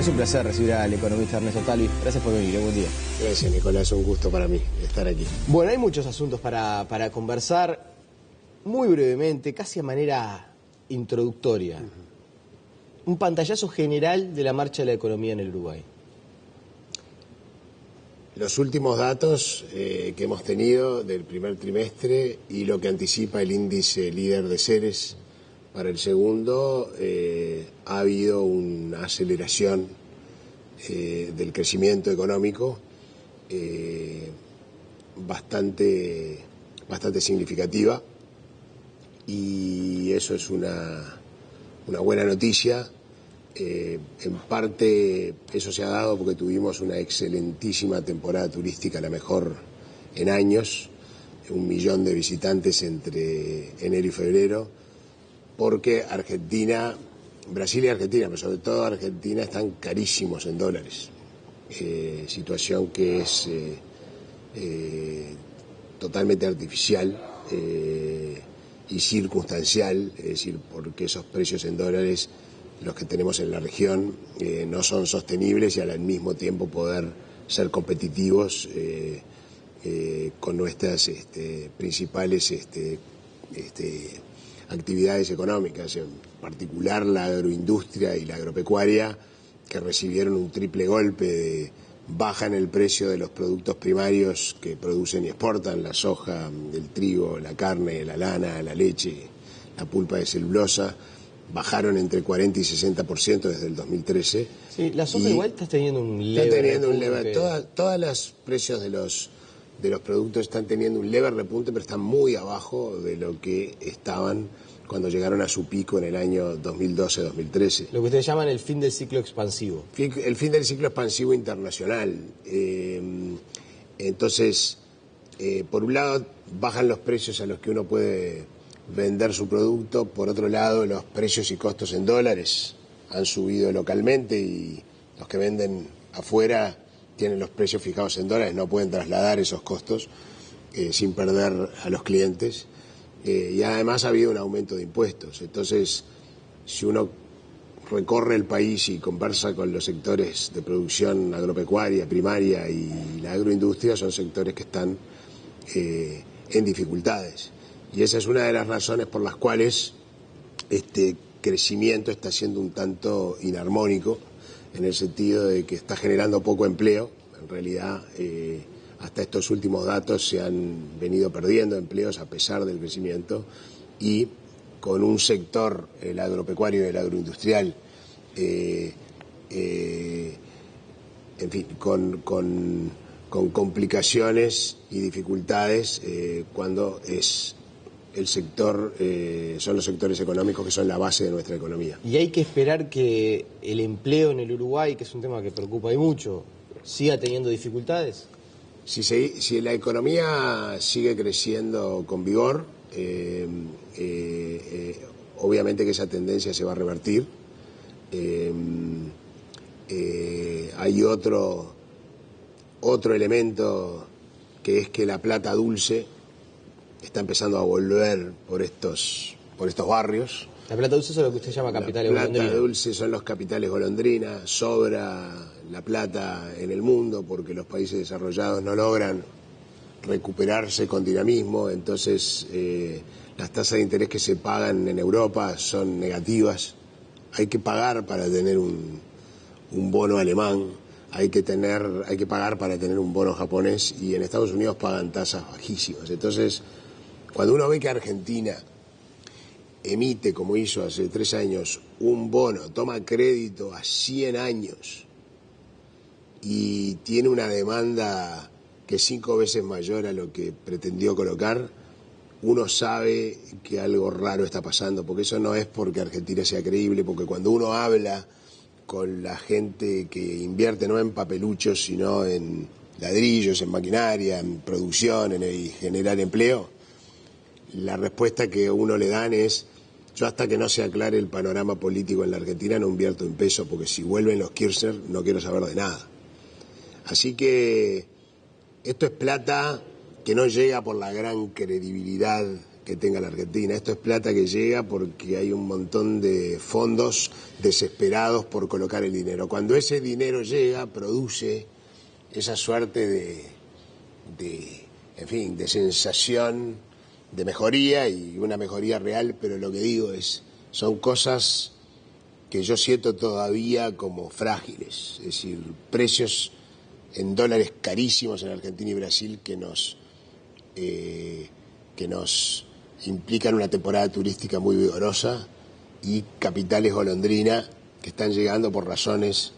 Es un placer recibir al economista Ernesto Talvi. Gracias por venir, buen día. Gracias, Nicolás, un gusto para mí estar aquí. Bueno, hay muchos asuntos para conversar. Muy brevemente, casi a manera introductoria, un pantallazo general de la marcha de la economía en el Uruguay. Los últimos datos que hemos tenido del primer trimestre y lo que anticipa el índice líder de Ceres para el segundo, ha habido una aceleración del crecimiento económico bastante significativa, y eso es una buena noticia. En parte eso se ha dado porque tuvimos una excelentísima temporada turística, la mejor en años, 1 millón de visitantes entre enero y febrero, porque Argentina, Brasil y Argentina, pero sobre todo Argentina, están carísimos en dólares, situación que es totalmente artificial y circunstancial, es decir, porque esos precios en dólares, los que tenemos en la región, no son sostenibles, y al mismo tiempo poder ser competitivos con nuestras principales actividades económicas, en particular la agroindustria y la agropecuaria, que recibieron un triple golpe de baja en el precio de los productos primarios que producen y exportan: la soja, el trigo, la carne, la lana, la leche, la pulpa de celulosa. Bajaron entre 40 y 60% desde el 2013. Sí, la soja igual está teniendo un leve Está teniendo un repunte. leve, todos los precios de los productos están teniendo un leve repunte, pero están muy abajo de lo que estaban cuando llegaron a su pico en el año 2012-2013. Lo que ustedes llaman el fin del ciclo expansivo. El fin del ciclo expansivo internacional. Entonces, por un lado, bajan los precios a los que uno puede vender su producto. Por otro lado, los precios y costos en dólares han subido localmente, y los que venden afuera tienen los precios fijados en dólares, no pueden trasladar esos costos sin perder a los clientes. Y además ha habido un aumento de impuestos. Entonces, si uno recorre el país y conversa con los sectores de producción agropecuaria, primaria y la agroindustria, son sectores que están en dificultades. Y esa es una de las razones por las cuales este crecimiento está siendo un tanto inarmónico, en el sentido de que está generando poco empleo. En realidad, hasta estos últimos datos se han venido perdiendo empleos a pesar del crecimiento, y con un sector, el agropecuario y el agroindustrial, en fin, con complicaciones y dificultades cuando es el sector, son los sectores económicos que son la base de nuestra economía. Y hay que esperar que el empleo en el Uruguay, que es un tema que preocupa y mucho, siga teniendo dificultades. Si la economía sigue creciendo con vigor, obviamente que esa tendencia se va a revertir. Hay otro elemento, que es que la plata dulce está empezando a volver por estos barrios. La plata dulce es lo que usted llama capitales golondrina. La plata dulce son los capitales golondrina. Sobra la plata en el mundo porque los países desarrollados no logran recuperarse con dinamismo. Entonces, las tasas de interés que se pagan en Europa son negativas. Hay que pagar para tener un bono alemán. Hay que pagar para tener un bono japonés, y en Estados Unidos pagan tasas bajísimas. Entonces, cuando uno ve que Argentina emite, como hizo hace 3 años, un bono, toma crédito a 100 años y tiene una demanda que es 5 veces mayor a lo que pretendió colocar, uno sabe que algo raro está pasando, porque eso no es porque Argentina sea creíble, porque cuando uno habla con la gente que invierte no en papeluchos, sino en ladrillos, en maquinaria, en producción, en generar empleo, la respuesta que uno le dan es: yo hasta que no se aclare el panorama político en la Argentina no invierto en peso, porque si vuelven los Kirchner no quiero saber de nada. Así que esto es plata que no llega por la gran credibilidad que tenga la Argentina. Esto es plata que llega porque hay un montón de fondos desesperados por colocar el dinero. Cuando ese dinero llega, produce esa suerte en fin, de sensación de mejoría, y una mejoría real, pero lo que digo son cosas que yo siento todavía como frágiles, es decir, precios en dólares carísimos en Argentina y Brasil que nos implican una temporada turística muy vigorosa, y capitales golondrina que están llegando por razones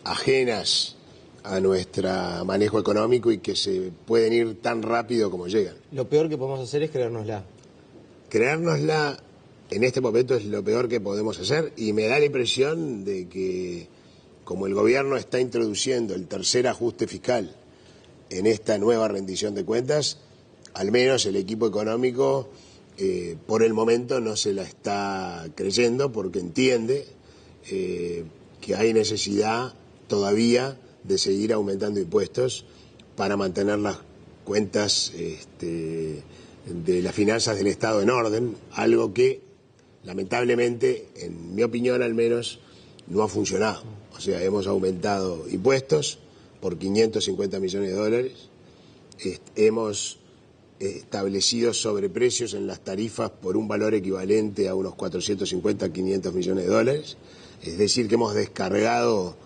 ajenas a nuestro manejo económico y que se pueden ir tan rápido como llegan. Lo peor que podemos hacer es creérnosla. Creérnosla en este momento es lo peor que podemos hacer, y me da la impresión de que, como el gobierno está introduciendo el tercer ajuste fiscal en esta nueva rendición de cuentas, al menos el equipo económico por el momento no se la está creyendo, porque entiende que hay necesidad todavía de seguir aumentando impuestos para mantener las cuentas de las finanzas del Estado en orden, algo que lamentablemente, en mi opinión al menos, no ha funcionado. O sea, hemos aumentado impuestos por 550 millones de dólares, hemos establecido sobreprecios en las tarifas por un valor equivalente a unos 450 a 500 millones de dólares, es decir, que hemos descargado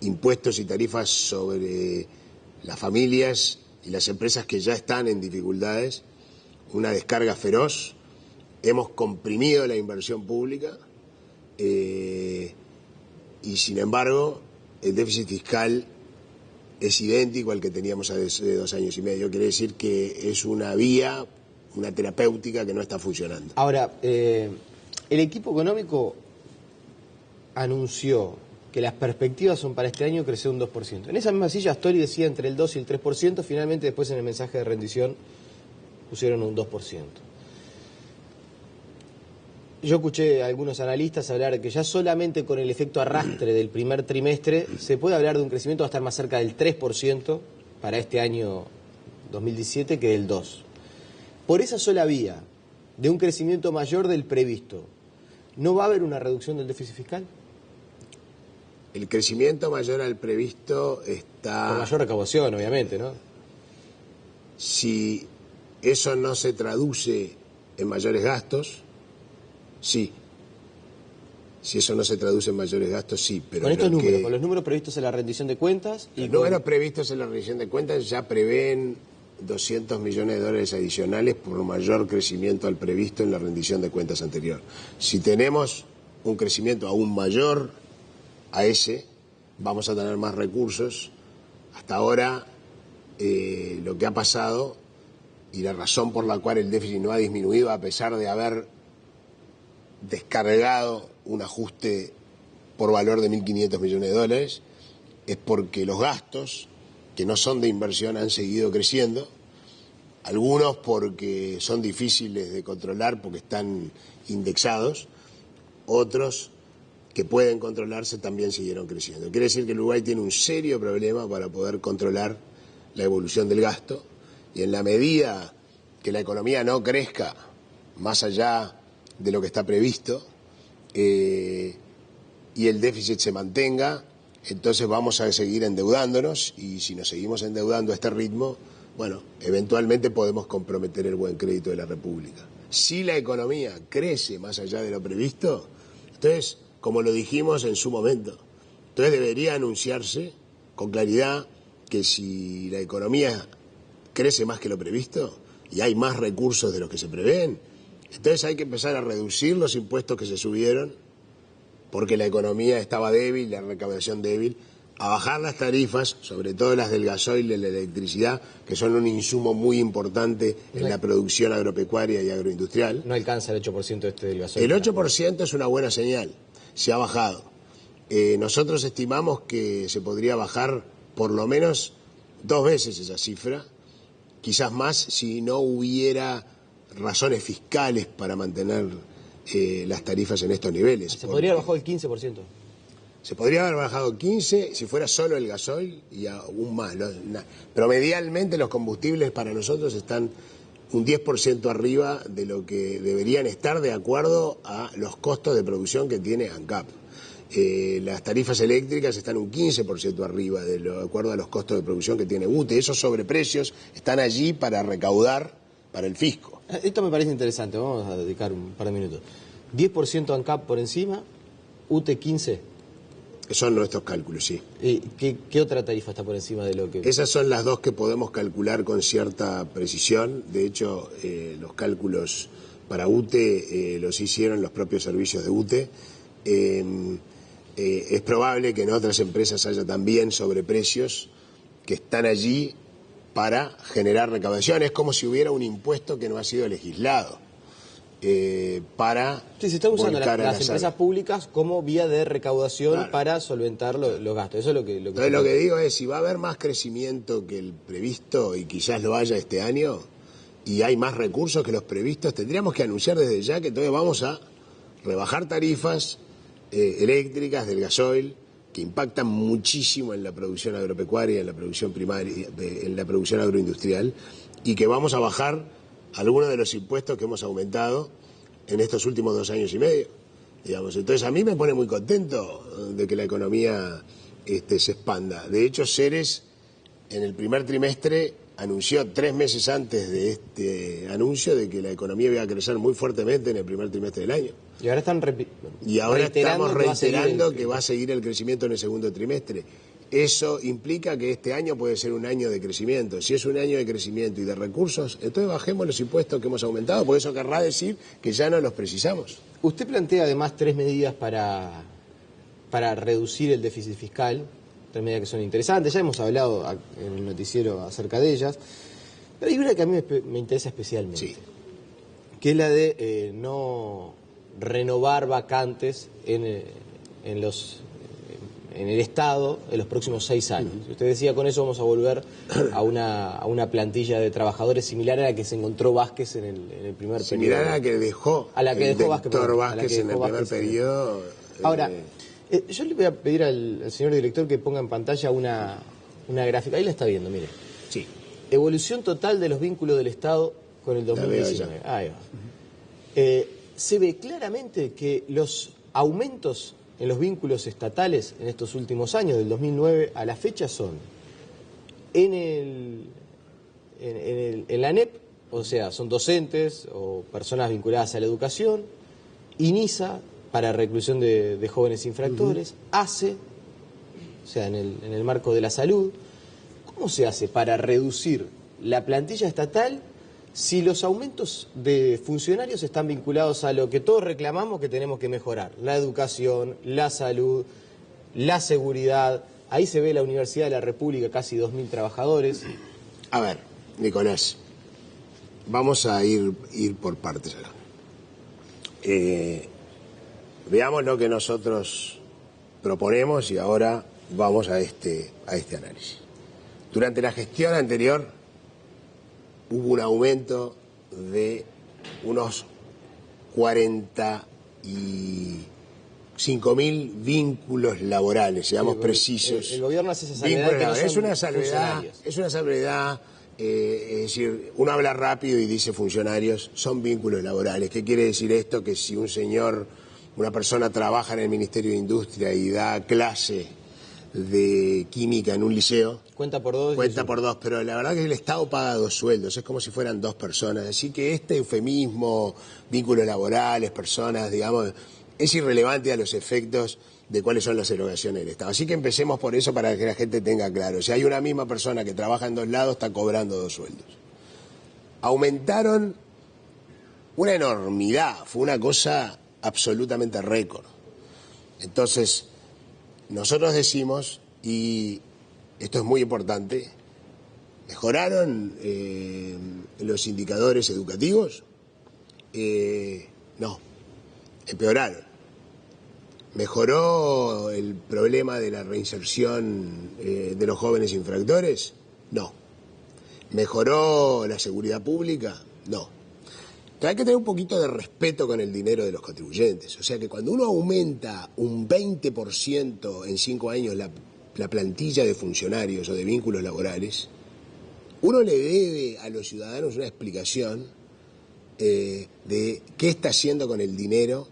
impuestos y tarifas sobre las familias y las empresas que ya están en dificultades, una descarga feroz. Hemos comprimido la inversión pública y, sin embargo, el déficit fiscal es idéntico al que teníamos hace 2 años y medio. Quiere decir que es una vía, una terapéutica que no está funcionando. Ahora, el equipo económico anunció que las perspectivas son para este año crecer un 2%. En esa misma silla Astori decía entre el 2 y el 3%, finalmente después en el mensaje de rendición pusieron un 2%. Yo escuché a algunos analistas hablar de que ya solamente con el efecto arrastre del primer trimestre se puede hablar de un crecimiento va a estar más cerca del 3% para este año 2017 que del 2%. Por esa sola vía de un crecimiento mayor del previsto, ¿no va a haber una reducción del déficit fiscal? El crecimiento mayor al previsto está... Con mayor recaudación, obviamente, ¿no? Si eso no se traduce en mayores gastos, sí. Si eso no se traduce en mayores gastos, sí. Pero con estos números, con los números previstos en la rendición de cuentas... Los números previstos en la rendición de cuentas ya prevén 200 millones de dólares adicionales por mayor crecimiento al previsto en la rendición de cuentas anterior. Si tenemos un crecimiento aún mayor a ese, vamos a tener más recursos. Hasta ahora, lo que ha pasado y la razón por la cual el déficit no ha disminuido, a pesar de haber descargado un ajuste por valor de 1.500 millones de dólares, es porque los gastos, que no son de inversión, han seguido creciendo, algunos porque son difíciles de controlar porque están indexados, otros que pueden controlarse también siguieron creciendo. Quiere decir que el Uruguay tiene un serio problema para poder controlar la evolución del gasto, y en la medida que la economía no crezca más allá de lo que está previsto y el déficit se mantenga, entonces vamos a seguir endeudándonos, y si nos seguimos endeudando a este ritmo, bueno, eventualmente podemos comprometer el buen crédito de la República. Si la economía crece más allá de lo previsto, entonces, como lo dijimos en su momento, entonces debería anunciarse con claridad que si la economía crece más que lo previsto y hay más recursos de los que se prevén, entonces hay que empezar a reducir los impuestos que se subieron porque la economía estaba débil, la recaudación débil, a bajar las tarifas, sobre todo las del gasoil y la electricidad, que son un insumo muy importante en la producción agropecuaria y agroindustrial. No alcanza el 8% del gasoil. El 8% es una buena señal, se ha bajado. Nosotros estimamos que se podría bajar por lo menos 2 veces esa cifra, quizás más si no hubiera razones fiscales para mantener las tarifas en estos niveles. Se podría haber bajado el 15%. Se podría haber bajado 15 si fuera solo el gasoil y aún más. Promedialmente los combustibles para nosotros están un 10% arriba de lo que deberían estar de acuerdo a los costos de producción que tiene ANCAP. Las tarifas eléctricas están un 15% arriba de acuerdo a los costos de producción que tiene UTE. Esos sobreprecios están allí para recaudar para el fisco. Esto me parece interesante, vamos a dedicar un par de minutos. 10% ANCAP por encima, UTE 15%. Son nuestros cálculos, sí. ¿Qué otra tarifa está por encima de lo que...? Esas son las dos que podemos calcular con cierta precisión. De hecho, los cálculos para UTE los hicieron los propios servicios de UTE. Es probable que en otras empresas haya también sobreprecios que están allí para generar recaudación. Es como si hubiera un impuesto que no ha sido legislado. Para sí, se está usando las empresas arcas públicas como vía de recaudación, claro, para solventar los gastos. Eso es lo que entonces lo que digo es, si va a haber más crecimiento que el previsto, y quizás lo haya este año, y hay más recursos que los previstos, tendríamos que anunciar desde ya que entonces vamos a rebajar tarifas eléctricas del gasoil, que impactan muchísimo en la producción agropecuaria, en la producción primaria, en la producción agroindustrial, y que vamos a bajar algunos de los impuestos que hemos aumentado en estos últimos 2 años y medio, digamos. Entonces a mí me pone muy contento de que la economía se expanda. De hecho, Ceres en el primer trimestre anunció 3 meses antes de este anuncio de que la economía iba a crecer muy fuertemente en el primer trimestre del año. Y ahora estamos reiterando que va a seguir el crecimiento en el segundo trimestre. Eso implica que este año puede ser un año de crecimiento. Si es un año de crecimiento y de recursos, entonces bajemos los impuestos que hemos aumentado, porque eso querrá decir que ya no los precisamos. Usted plantea además 3 medidas para reducir el déficit fiscal, 3 medidas que son interesantes, ya hemos hablado en el noticiero acerca de ellas, pero hay una que a mí me interesa especialmente, sí, que es la de no renovar vacantes en el Estado en los próximos 6 años. Usted decía, con eso vamos a volver a una plantilla de trabajadores similar a la que se encontró Vázquez en el primer periodo. Similar a la que dejó el doctor Vázquez en el primer periodo. Ahora, yo le voy a pedir al señor director que ponga en pantalla una gráfica. Ahí la está viendo, mire. Sí. Evolución total de los vínculos del Estado con el 2019. Ahí va. Se ve claramente que los aumentos en los vínculos estatales en estos últimos años, del 2009 a la fecha, son en la ANEP, o sea, son docentes o personas vinculadas a la educación, INISA, para reclusión de jóvenes infractores, ACE, o sea, en el marco de la salud. ¿Cómo se hace para reducir la plantilla estatal si los aumentos de funcionarios están vinculados a lo que todos reclamamos que tenemos que mejorar? La educación, la salud, la seguridad. Ahí se ve la Universidad de la República, casi 2.000 trabajadores. A ver, Nicolás, vamos a ir por partes acá. Veamos lo que nosotros proponemos y ahora vamos a este análisis. Durante la gestión anterior hubo un aumento de unos 45.000 vínculos laborales, seamos precisos. El gobierno hace esa salvedad. Es una salvedad, es decir, uno habla rápido y dice funcionarios, son vínculos laborales. ¿Qué quiere decir esto? Que si una persona trabaja en el Ministerio de Industria y da clase de química en un liceo, cuenta por dos, pero la verdad que el Estado paga 2 sueldos, es como si fueran 2 personas, así que este eufemismo, vínculos laborales, personas, digamos, es irrelevante a los efectos de cuáles son las erogaciones del Estado. Así que empecemos por eso para que la gente tenga claro. Si hay una misma persona que trabaja en 2 lados, está cobrando 2 sueldos. Aumentaron una enormidad, fue una cosa absolutamente récord. Entonces, nosotros decimos, y esto es muy importante, ¿mejoraron los indicadores educativos? No, empeoraron. ¿Mejoró el problema de la reinserción de los jóvenes infractores? No. ¿Mejoró la seguridad pública? No. Entonces hay que tener un poquito de respeto con el dinero de los contribuyentes. O sea que cuando uno aumenta un 20% en 5 años la plantilla de funcionarios o de vínculos laborales, uno le debe a los ciudadanos una explicación de qué está haciendo con el dinero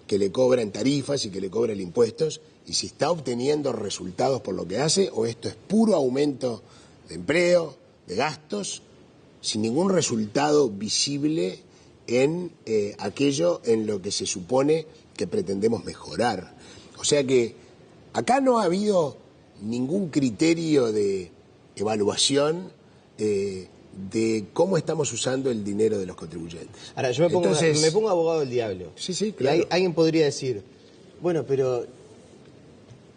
que le cobra en tarifas y que le cobra en impuestos, y si está obteniendo resultados por lo que hace, o esto es puro aumento de empleo, de gastos, sin ningún resultado visible en aquello en lo que se supone que pretendemos mejorar. O sea que acá no ha habido ningún criterio de evaluación de cómo estamos usando el dinero de los contribuyentes. Ahora, yo me pongo abogado del diablo. Sí, sí, claro. Y alguien podría decir, bueno, pero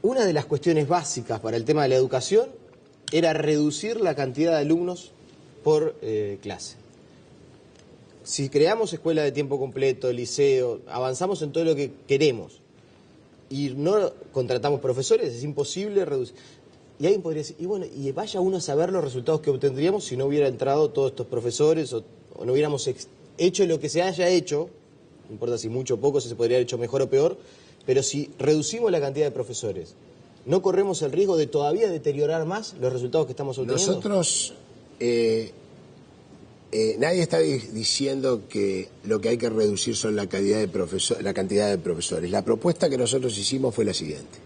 una de las cuestiones básicas para el tema de la educación era reducir la cantidad de alumnos por clase. Si creamos escuela de tiempo completo, liceo, avanzamos en todo lo que queremos y no contratamos profesores, es imposible reducir. Y alguien podría decir, y bueno, y vaya uno a saber los resultados que obtendríamos si no hubiera entrado todos estos profesores o no hubiéramos hecho lo que se haya hecho, no importa si mucho o poco, si se podría haber hecho mejor o peor, pero si reducimos la cantidad de profesores, ¿no corremos el riesgo de todavía deteriorar más los resultados que estamos obteniendo? Nosotros, nadie está diciendo que lo que hay que reducir son la cantidad de profesores. La propuesta que nosotros hicimos fue la siguiente.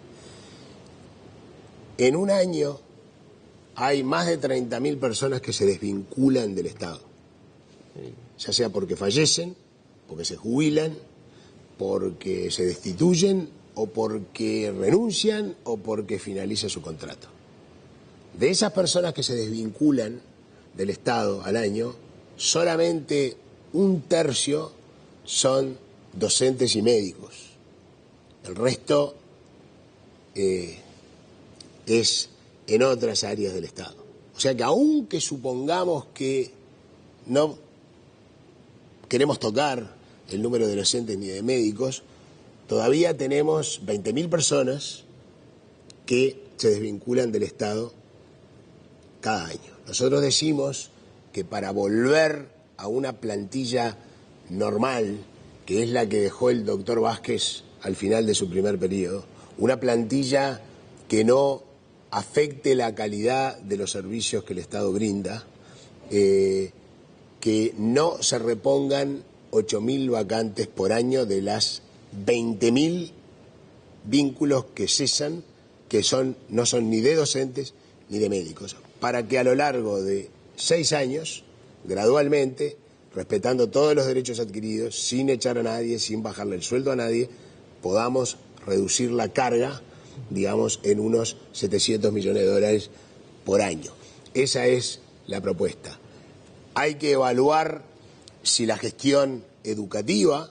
En un año hay más de 30.000 personas que se desvinculan del Estado, ya sea porque fallecen, porque se jubilan, porque se destituyen o porque renuncian o porque finaliza su contrato. De esas personas que se desvinculan del Estado al año, solamente 1/3 son docentes y médicos. El resto es en otras áreas del Estado. O sea que aunque supongamos que no queremos tocar el número de docentes ni de médicos, todavía tenemos 20.000 personas que se desvinculan del Estado cada año. Nosotros decimos que para volver a una plantilla normal, que es la que dejó el doctor Vázquez al final de su primer periodo, una plantilla que no afecte la calidad de los servicios que el Estado brinda, que no se repongan 8.000 vacantes por año de las 20.000 vínculos que cesan, que no son ni de docentes ni de médicos, para que a lo largo de 6 años, gradualmente, respetando todos los derechos adquiridos, sin echar a nadie, sin bajarle el sueldo a nadie, podamos reducir la carga, digamos, en unos 700 millones de dólares por año. Esa es la propuesta. Hay que evaluar si la gestión educativa,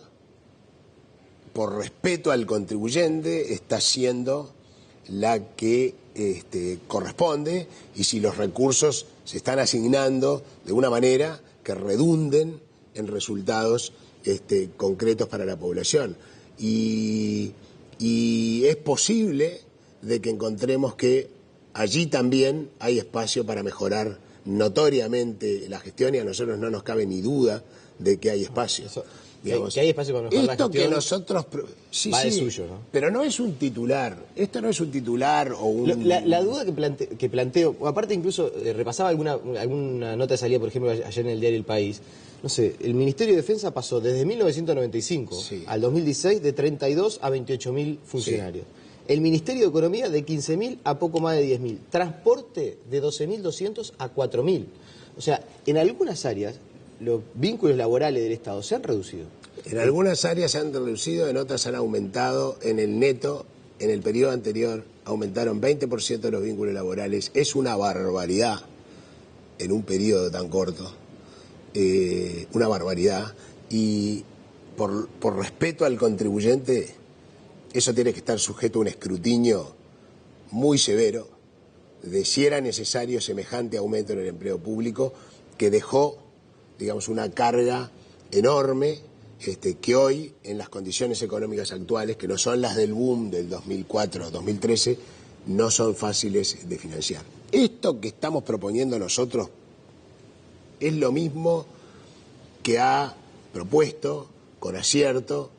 por respeto al contribuyente, está siendo la que corresponde y si los recursos se están asignando de una manera que redunden en resultados concretos para la población. Y es posible de que encontremos que allí también hay espacio para mejorar notoriamente la gestión y a nosotros no nos cabe ni duda de que hay espacio. Digamos, que hay espacio para mejorar la gestión. Esto que nosotros... Sí, va de sí, suyo, ¿no? Pero no es un titular. Esto no es un titular o un... La duda que planteo, aparte incluso repasaba alguna nota de salida, por ejemplo, ayer en el diario El País. No sé, el Ministerio de Defensa pasó desde 1995 al 2016 de 32 a 28.000 funcionarios. Sí. El Ministerio de Economía de 15.000 a poco más de 10.000. Transporte de 12.200 a 4.000. O sea, en algunas áreas los vínculos laborales del Estado se han reducido. En algunas áreas se han reducido, en otras han aumentado. En el neto, en el periodo anterior, aumentaron 20% los vínculos laborales. Es una barbaridad en un periodo tan corto. Una barbaridad. Y por respeto al contribuyente, eso tiene que estar sujeto a un escrutinio muy severo de si era necesario semejante aumento en el empleo público que dejó, digamos, una carga enorme que hoy, en las condiciones económicas actuales, que no son las del boom del 2004-2013, no son fáciles de financiar. Esto que estamos proponiendo nosotros es lo mismo que ha propuesto, con acierto,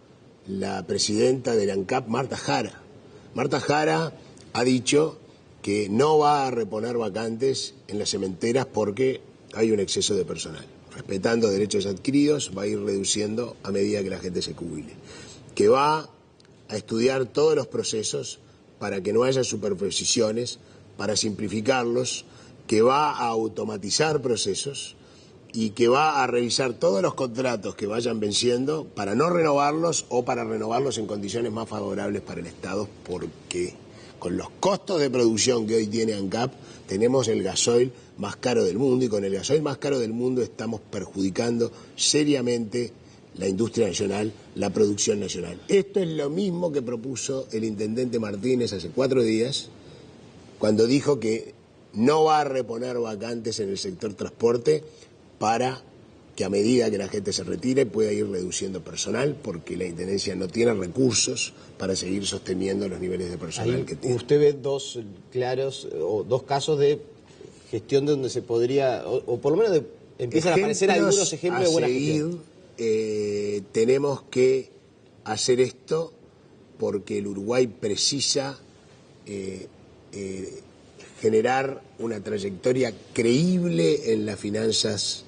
la presidenta de la ANCAP, Marta Jara. Marta Jara ha dicho que no va a reponer vacantes en las cementeras porque hay un exceso de personal. Respetando derechos adquiridos, va a ir reduciendo a medida que la gente se jubile. Que va a estudiar todos los procesos para que no haya superposiciones, para simplificarlos, que va a automatizar procesos y que va a revisar todos los contratos que vayan venciendo para no renovarlos o para renovarlos en condiciones más favorables para el Estado, porque con los costos de producción que hoy tiene ANCAP, tenemos el gasoil más caro del mundo, y con el gasoil más caro del mundo estamos perjudicando seriamente la industria nacional, la producción nacional. Esto es lo mismo que propuso el intendente Martínez hace 4 días, cuando dijo que no va a reponer vacantes en el sector transporte para que a medida que la gente se retire pueda ir reduciendo personal, porque la Intendencia no tiene recursos para seguir sosteniendo los niveles de personal ahí que tiene. Usted ve dos claros, o dos casos de gestión donde se podría, o por lo menos empiezan a aparecer algunos ejemplos de buena gestión. Tenemos que hacer esto porque el Uruguay precisa generar una trayectoria creíble en las finanzas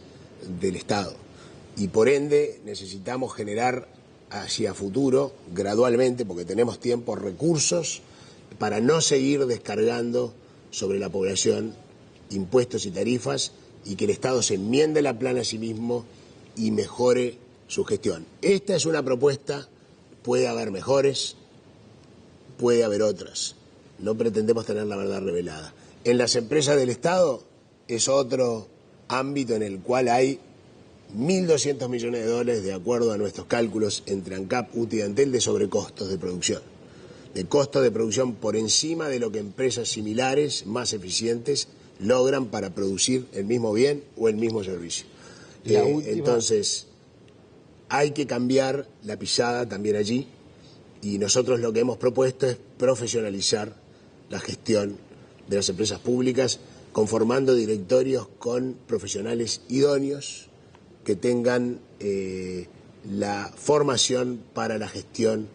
del Estado, y por ende necesitamos generar hacia futuro, gradualmente, porque tenemos tiempo, recursos para no seguir descargando sobre la población impuestos y tarifas, y que el Estado se enmiende la plana a sí mismo y mejore su gestión. Esta es una propuesta, puede haber mejores, puede haber otras. No pretendemos tener la verdad revelada. En las empresas del Estado es otro ámbito en el cual hay 1.200 millones de dólares, de acuerdo a nuestros cálculos entre ANCAP, UTI y Antel, de sobrecostos de producción. De costos de producción por encima de lo que empresas similares, más eficientes, logran para producir el mismo bien o el mismo servicio. Entonces, hay que cambiar la pisada también allí, y nosotros lo que hemos propuesto es profesionalizar la gestión de las empresas públicas, conformando directorios con profesionales idóneos que tengan la formación para la gestión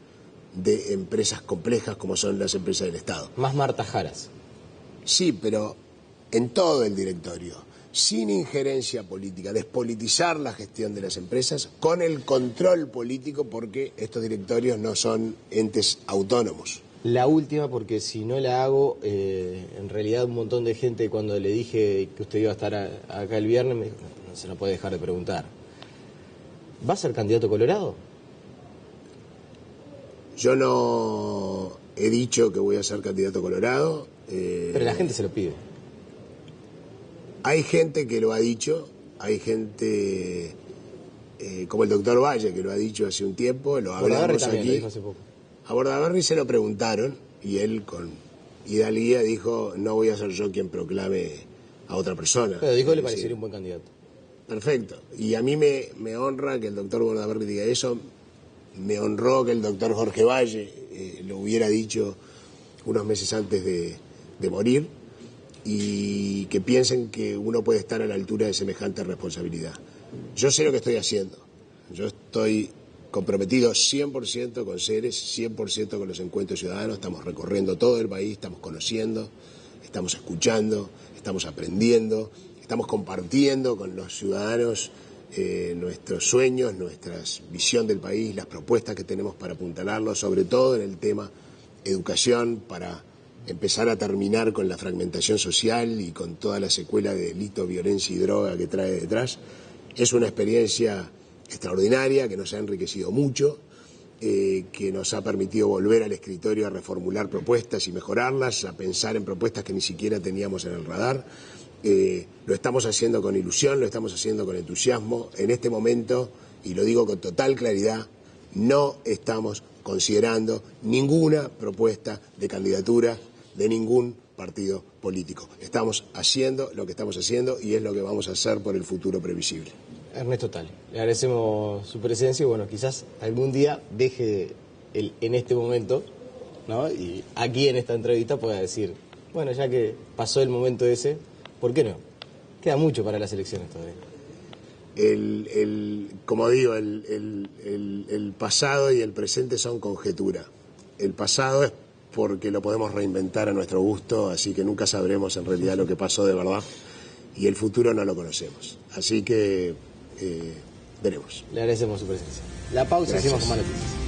de empresas complejas como son las empresas del Estado. Más Marta Jaras. Sí, pero en todo el directorio, sin injerencia política, despolitizar la gestión de las empresas con el control político, porque estos directorios no son entes autónomos. La última, porque si no la hago, en realidad un montón de gente, cuando le dije que usted iba a estar acá el viernes, me dijo, no se nos puede dejar de preguntar. ¿Va a ser candidato colorado? Yo no he dicho que voy a ser candidato colorado. Pero la gente se lo pide. Hay gente que lo ha dicho, hay gente como el doctor Valle, que lo ha dicho hace un tiempo, lo hablamos aquí. Lo dijo hace poco. A Bordaberry se lo preguntaron y él con hidalguía dijo, no voy a ser yo quien proclame a otra persona. Pero dijo que le parecería un buen candidato. Perfecto. Y a mí me honra que el doctor Bordaberry diga eso. Me honró que el doctor Jorge Valle lo hubiera dicho unos meses antes de morir, y que piensen que uno puede estar a la altura de semejante responsabilidad. Yo sé lo que estoy haciendo. Yo estoy comprometido 100% con Ceres, 100% con los encuentros ciudadanos. Estamos recorriendo todo el país, estamos conociendo, estamos escuchando, estamos aprendiendo, estamos compartiendo con los ciudadanos nuestros sueños, nuestra visión del país, las propuestas que tenemos para apuntalarlo, sobre todo en el tema educación, para empezar a terminar con la fragmentación social y con toda la secuela de delito, violencia y droga que trae detrás. Es una experiencia extraordinaria que nos ha enriquecido mucho, que nos ha permitido volver al escritorio a reformular propuestas y mejorarlas, a pensar en propuestas que ni siquiera teníamos en el radar. Lo estamos haciendo con ilusión, lo estamos haciendo con entusiasmo. En este momento, y lo digo con total claridad, no estamos considerando ninguna propuesta de candidatura de ningún partido político. Estamos haciendo lo que estamos haciendo y es lo que vamos a hacer por el futuro previsible. Ernesto Tale, le agradecemos su presencia y bueno, quizás algún día deje en este momento, ¿no? Y aquí en esta entrevista pueda decir, bueno, ya que pasó el momento ese, ¿por qué no? Queda mucho para las elecciones todavía. Como digo, el pasado y el presente son conjetura. El pasado es porque lo podemos reinventar a nuestro gusto, así que nunca sabremos en realidad lo que pasó de verdad. y el futuro no lo conocemos. Así que veremos. Le agradecemos su presencia. La pausa, Gracias. seguimos con más noticias.